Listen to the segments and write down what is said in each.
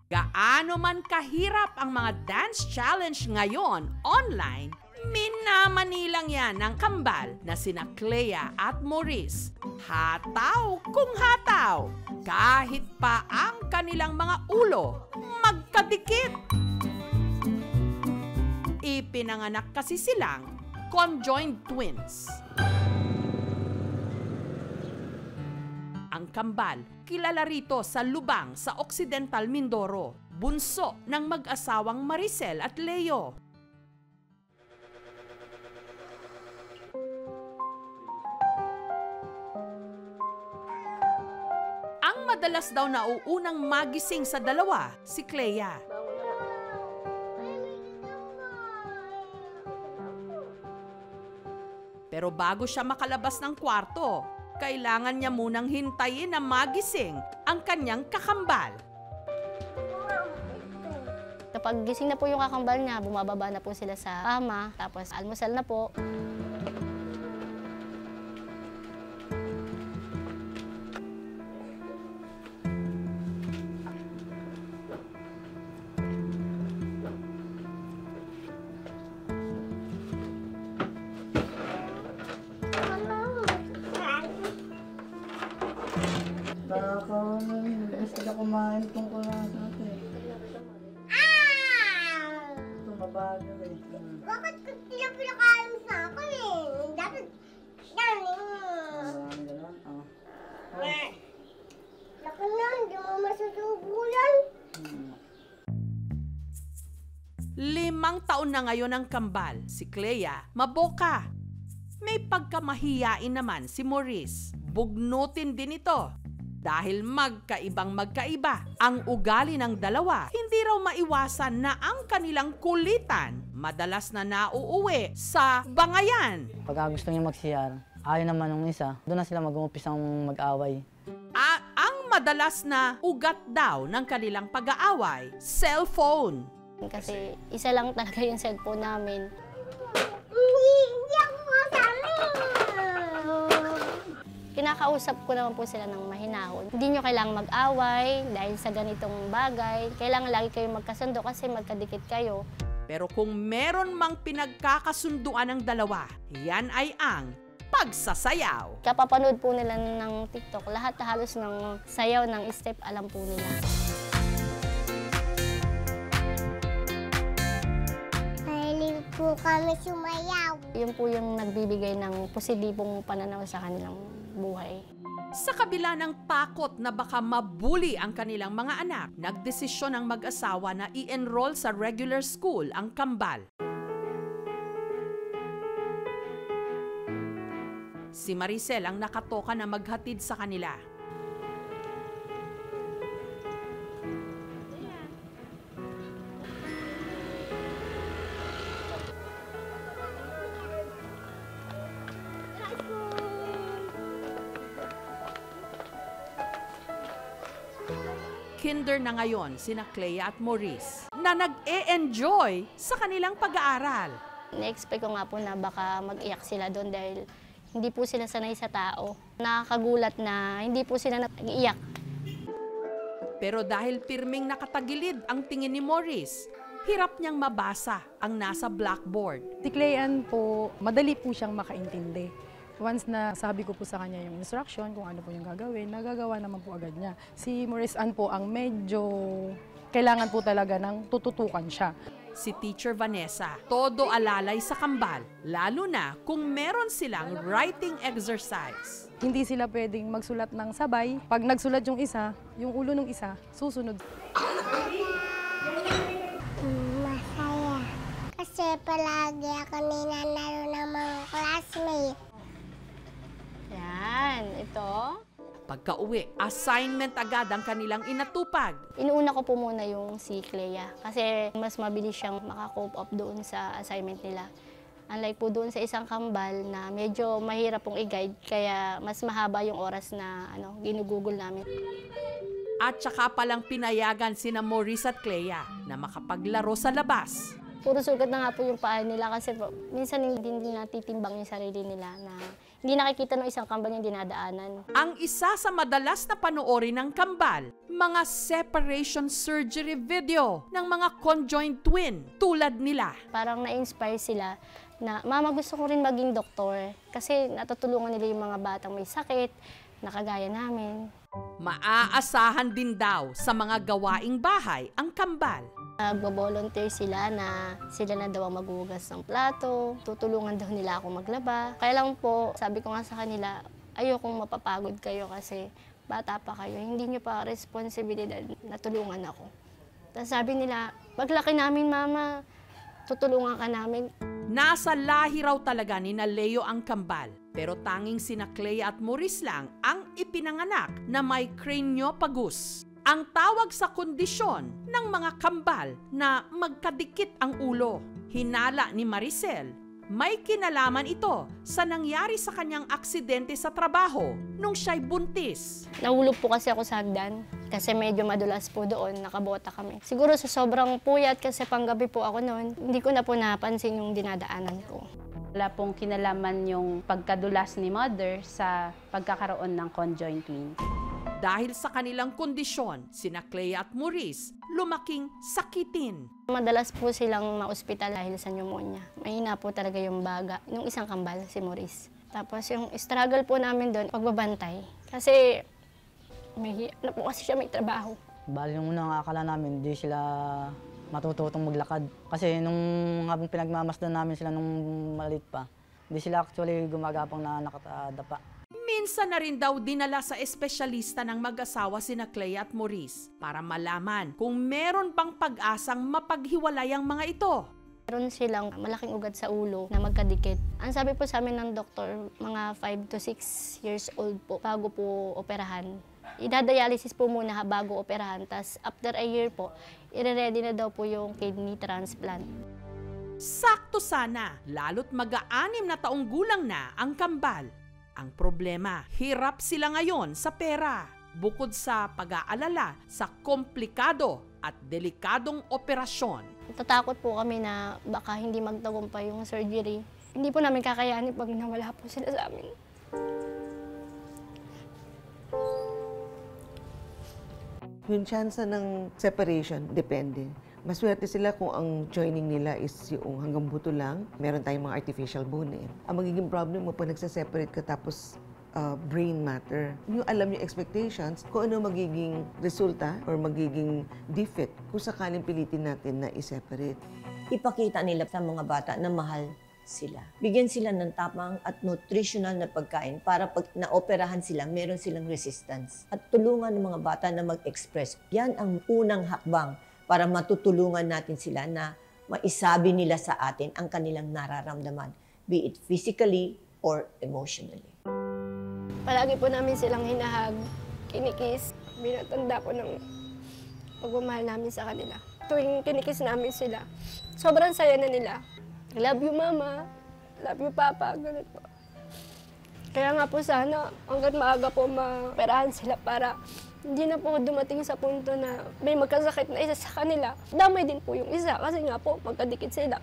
Gaano man kahirap ang mga dance challenge ngayon online, minamanilang yan ng kambal na sina Clea at Maurice. Hataw kung hataw, kahit pa ang kanilang mga ulo magkadikit. Ipinanganak kasi silang conjoined twins. Ang kambal, kilala rito sa Lubang sa Occidental Mindoro, bunso ng mag-asawang Maricel at Leo. Ang madalas daw nauunang magising sa dalawa, si Clea. Pero bago siya makalabas ng kwarto, kailangan niya munang hintayin na magising ang kanyang kakambal. Kapag gising na po yung kakambal niya, bumababa na po sila sa kama, tapos almusal na po. Gusto na kumain tungkol na sa atin. Ito mabagal eh. Bakit ko sila pinakain sa akin eh? Dapat Marami na lang. laki na, hindi mo masusubulan. 5 taon na ngayon ang kambal, si Clea, maboka. May pagkamahiyain naman si Maurice. Bugnutin din ito. Dahil magkaiba ang ugali ng dalawa, hindi raw maiwasan na ang kanilang kulitan madalas na nauuwi sa bangayan. Pagka gusto niya mag-CR, ayaw naman ng isa, doon na sila mag-umpisang mag-away. Ang madalas na ugat daw ng kanilang pag-aaway, cellphone. Kasi isa lang talaga yung cellphone namin. Hindi ako kasama. Kinakausap ko naman po sila ng mahinahon. Hindi nyo kailangang mag-away dahil sa ganitong bagay. Kailangan lagi kayong magkasundo kasi magkadikit kayo. Pero kung meron mang pinagkakasunduan ng dalawa, yan ay ang pagsasayaw. Kapapanood po nila ng TikTok, lahat halos ng sayaw ng step alam po nila. Mahilig po kami sumayaw. Yun po yung nagbibigay ng positibong pananaw sa kanilang buhay. Sa kabila ng takot na baka mabuli ang kanilang mga anak, nagdesisyon ang mag-asawa na i-enroll sa regular school ang kambal. Si Maricel ang nakatoka na maghatid sa kanila. Kinder na ngayon sina Clea at Maurice na nag-e-enjoy sa kanilang pag-aaral. Na-expect ko nga po na baka mag-iyak sila doon dahil hindi po sila sanay sa tao. Nakakagulat na hindi po sila nag-iyak. Pero dahil pirming nakatagilid ang tingin ni Maurice, hirap niyang mabasa ang nasa blackboard. Si Clean po, madali po siyang makaintindi. Once na sabi ko po sa kanya yung instruction, kung ano po yung gagawin, nagagawa naman po agad niya. Si Maurice Ann po ang medyo kailangan po talaga ng tututukan siya. Si Teacher Vanessa, todo alalay sa kambal, lalo na kung meron silang writing exercise. Hindi sila pwedeng magsulat ng sabay. Pag nagsulat yung isa, yung ulo ng isa, susunod. Masaya. Kasi palagi ako ninanalo ng mga classmates. Yan, ito. Pagka-uwi, assignment agad ang kanilang inatupag. Inuuna ko po muna yung si Clea kasi mas mabilis siyang makakope up doon sa assignment nila. Unlike po doon sa isang kambal na medyo mahirap pong i-guide kaya mas mahaba yung oras na ginugugol namin. At saka palang pinayagan sina Maurice at Clea na makapaglaro sa labas. Puro sugat na nga po yung paa nila kasi po, minsan hindi natitimbang yung sarili nila na Hindi nakikita ng isang kambal yung dinadaanan. Ang isa sa madalas na panoorin ng kambal, mga separation surgery video ng mga conjoined twin tulad nila. Parang na-inspire sila na, mama, gusto ko rin maging doktor kasi natutulungan nila yung mga batang may sakit, nakagaya namin. Maaasahan din daw sa mga gawaing bahay ang kambal. Nagbo-volunteer sila na sila na daw ang maghuhugas ng plato, tutulungan daw nila ako maglaba. Kaya lang po, sabi ko nga sa kanila, ayokong mapapagod kayo kasi bata pa kayo, hindi nyo pa responsibilidad na tulungan ako. Tapos sabi nila, paglaki namin, mama, tutulungan ka namin. Nasa lahi raw talaga ni Leo ang kambal, pero tanging sina Clea at Maurice lang ang ipinanganak na may craniopagus. Ang tawag sa kondisyon ng mga kambal na magkadikit ang ulo. Hinala ni Maricel, may kinalaman ito sa nangyari sa kanyang aksidente sa trabaho nung siya'y buntis. Nahulog po kasi ako sa hagdan kasi medyo madulas po doon, nakabota kami. Siguro sa sobrang puyat kasi panggabi po ako noon, hindi ko na po napansin yung dinadaanan ko. Wala pong kinalaman yung pagkadulas ni mother sa pagkakaroon ng conjoined twins. Dahil sa kanilang kondisyon, sina Clea at Maurice lumaking sakitin. Madalas po silang ma-ospital dahil sa pneumonia. Mahina po talaga yung baga. Yung isang kambal, si Maurice. Tapos yung struggle po namin doon, pagbabantay. Kasi may na po kasi siya may trabaho. Bali yung unang akala namin, di sila matututong maglakad. Kasi nung habang pinagmamasdan namin sila nung maliit pa, di sila actually gumagapang na nakatadapa. Minsan na rin daw dinala sa espesyalista ng mag-asawa sina Clea at Maurice para malaman kung meron bang pag-asang mapaghiwalay ang mga ito. Meron silang malaking ugat sa ulo na magkadikit. Ang sabi po sa amin ng doktor, mga 5 to 6 years old po bago po operahan. Idadialysis po muna bago operahan, tas after a year po, ire-ready na daw po yung kidney transplant. Sakto sana, lalo't mag-aanim na taong gulang na ang kambal. Ang problema, hirap sila ngayon sa pera. Bukod sa pag-aalala sa komplikado at delikadong operasyon. Tatakot po kami na baka hindi magtagumpay yung surgery. Hindi po namin kakayanin pag nawala po sila sa amin. Yung chance ng separation, depende. Maswerte sila kung ang joining nila is yung hanggang buto lang. Meron tayong mga artificial bone eh. Ang magiging problem mo pag nagsa-separate ka tapos brain matter. Yung alam yung expectations, kung ano magiging resulta or magiging defect kung sakaling pilitin natin na i-separate. Ipakita nila sa mga bata na mahal sila. Bigyan sila ng tamang at nutritional na pagkain para pag naoperahan sila, meron silang resistance. At tulungan ng mga bata na mag-express. Yan ang unang hakbang para matutulungan natin sila na maisabi nila sa atin ang kanilang nararamdaman, be it physically or emotionally. Palagi po namin silang hinahag, kinikis. Binatanda po ng pagmamahal namin sa kanila. Tuwing kinikis namin sila, sobrang saya na nila. Love you, mama. Love you, papa. Ganun po. Kaya nga po sana, hanggat maaga po maoperahan sila para hindi na po dumating sa punto na may magkasakit na isa sa kanila. Damay din po yung isa kasi nga po magkadikit sila.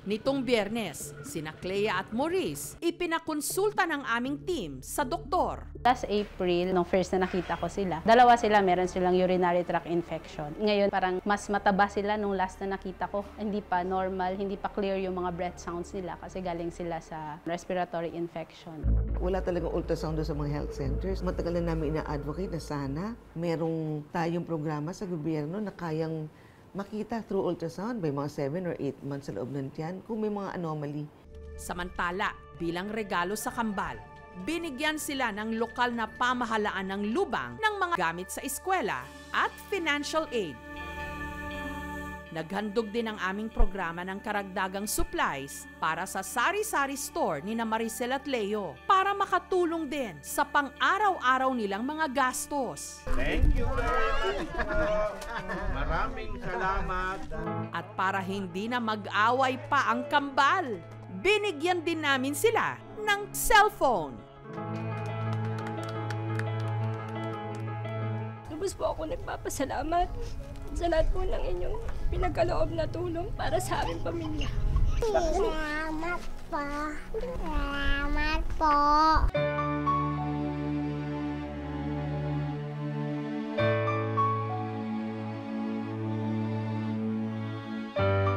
Nitong Biyernes, sina Clea at Maurice ipinakonsulta ng aming team sa doktor. Last April, nung first na nakita ko sila, dalawa sila, meron silang urinary tract infection. Ngayon, parang mas mataba sila nung last na nakita ko. Hindi pa normal, hindi pa clear yung mga breath sounds nila kasi galing sila sa respiratory infection. Wala talagang ultrasound doon sa mga health centers. Matagal na namin ina-advocate na sana merong tayong programa sa gobyerno na kayang makita through ultrasound by mga 7 or 8 months sa loob ng tiyan kung may mga anomaly. Samantala, bilang regalo sa kambal, binigyan sila ng lokal na pamahalaan ng lubang ng mga gamit sa eskwela at financial aid. Naghandog din ang aming programa ng karagdagang supplies para sa sari-sari store ni Maricel at Leo para makatulong din sa pang-araw-araw nilang mga gastos. Thank you very much. Maraming salamat. At para hindi na mag-away pa ang kambal, binigyan din namin sila ng cellphone. Lubos po ako nagpapasalamat sa lahat po ng inyong pinagkaloob na tulong para sa aming pamilya. Salamat po. Salamat po.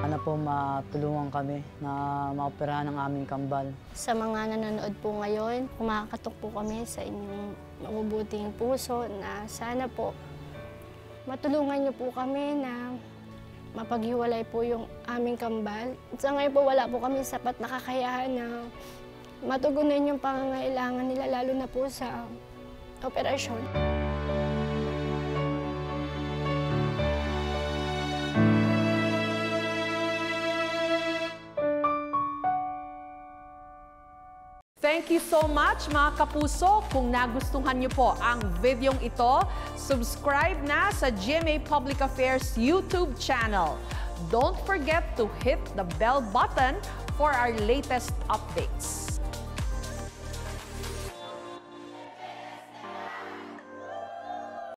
Sana po matulungan kami na maoperahan ang aming kambal. Sa mga nanonood po ngayon, kumakatok po kami sa inyong mabubuting puso na sana po matulungan niyo po kami na mapaghiwalay po yung aming kambal. Sa ngayon po wala po kami sapat na kakayahan na matugunan yung pangangailangan nila lalo na po sa operasyon. Thank you so much mga kapuso. Kung nagustuhan niyo po ang videong ito, subscribe na sa GMA Public Affairs YouTube channel. Don't forget to hit the bell button for our latest updates.